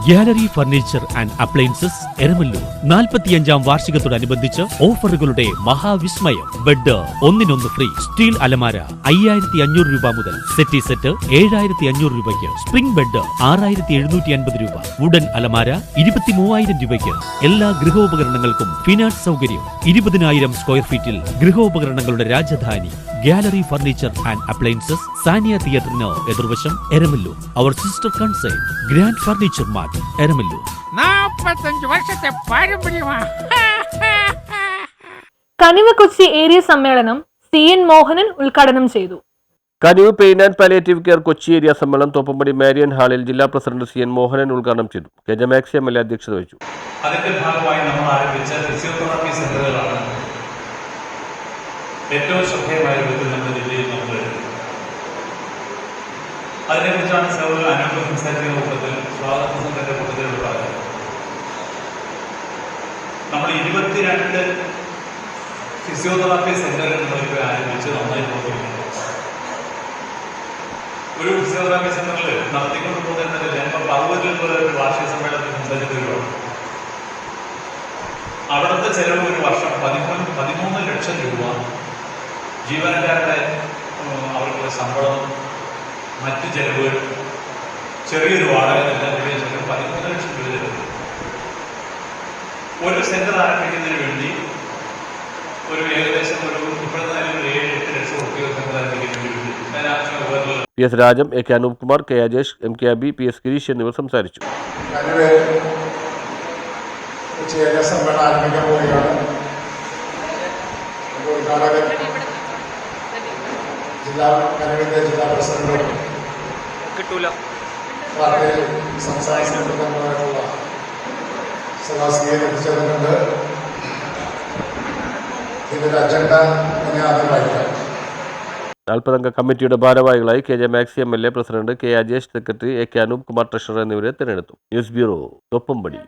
Gallery furniture and appliances Eramallur 45-ാം വാർഷികത്തോടനുബന്ധിച്ച് ഓഫറുകളുടെ മഹാവിസ്മയം. ബെഡ് ഒന്നിനൊന്ന് ഫ്രീ. സ്റ്റീൽ അലമാര 5500 രൂപ മുതൽ. സെറ്റി സെറ്റ് 7500 രൂപയ്ക്ക്. സ്പ്രിംഗ് ബെഡ് 6750 രൂപ. വുഡൻ അലമാര 23000 രൂപയ്ക്ക്. എല്ലാ ഗൃഹോപകരണങ്ങൾക്കും ഫിനാൻസ് സൗകര്യം. 20000 സ്ക്വയർ ഫീറ്റിൽ ഗൃഹോപകരണങ്ങളുടെ Rajdhani gallery furniture and appliances, Saniya തിയേറ്ററിന് എതിർവശം, എരമല്ലൂർ. അവർ sister concern grand furniture mart, Eramalloor. 45 വർഷത്തെ പാരമ്പര്യമാണ്. കനിവ് കൊച്ചി ഏരിയ സമ്മേളനം CN മോഹനൻ ഉദ്ഘാടനം ചെയ്തു. Kaniv pain and palliative care Kochi area സമ്മേളനം തോപ്പുംപടി മാരിയൻ ഹാളിൽ ജില്ലാ പ്രസിഡന്റ് CN മോഹനൻ ഉദ്ഘാടനം ചെയ്തു. KJ മാക്സി MLA അധ്യക്ഷത വഹിച്ചു. അതിന്റെ ഭാഗമായി നമ്മൾ ആരംഭിച്ച ഫിസിയോതെറാപ്പി സെന്ററുകളാണ് ഏറ്റവും ശ്രദ്ധേയമായ രൂപത്തിൽ നമ്മുടെ ജില്ലയിൽ നമ്മൾ അതിനെക്കുറിച്ചാണ് സൗകര്യ അനുഭവം സംസാരിക്കുന്ന കൂട്ടത്തിൽ സ്വാഗത പ്രസംഗത്തിന്റെ കൂട്ടത്തിൽ പറഞ്ഞത്. നമ്മൾ 22 ഫിസിയോതെറാപ്പി സെന്ററുകൾ നമ്മളിപ്പോൾ ആരംഭിച്ച് നന്നായി പോകുന്നുണ്ട്. ഒരു ഫിസിയോതെറാപ്പി സെന്ററിൽ നടത്തിക്കൊണ്ട് പോകുന്നതിൽ ഞങ്ങൾ 10 ഒരു വാർഷിക സമ്മേളനത്തിൽ സംസാരിച്ച ഒരുപാട് അവിടുത്തെ ചെലവ് ഒരു വർഷം 13 ലക്ഷം രൂപ. ജീവനക്കാരുടെ അവർക്കുള്ള ശമ്പളം, മറ്റ് ചെലവുകൾ, ചെറിയൊരു വാടക എല്ലാം കൂടിയ ചെലവ് 13 ലക്ഷം രൂപ ചെലവ്. ഒരു സെന്റർ ആരംഭിക്കുന്നതിന് വേണ്ടി ഒരു ഏകദേശം ഇപ്പോഴത്തെ നിലയിൽ 7-8 ലക്ഷം രൂപ സെന്റർ ആരംഭിക്കുന്നതിന് വേണ്ടി PS Rajam, AK Anoop Kumar, K Ajesh, MK Abi, PS Girish എന്നിവർ സംസാരിച്ചു. ജില്ലാ പ്രസിഡന്റും പാർട്ടി സംസ്ഥാന സെക്രട്ടറിമാരായിട്ടുള്ള സദാസിയെ എത്തിച്ചേർന്നിട്ടുണ്ട്. ഇതിന്റെ അജണ്ട ഞാൻ ആദ്യം വായിക്കാം. 40-അംഗ കമ്മിറ്റിയുടെ ഭാരവാഹികളായി KJ maxi MLA, president K Ajesh, secretary AK Anoop Kumar, treasurer എന്നിവരെ തിരഞ്ഞെടുത്തു. News bureau, Thoppumpady.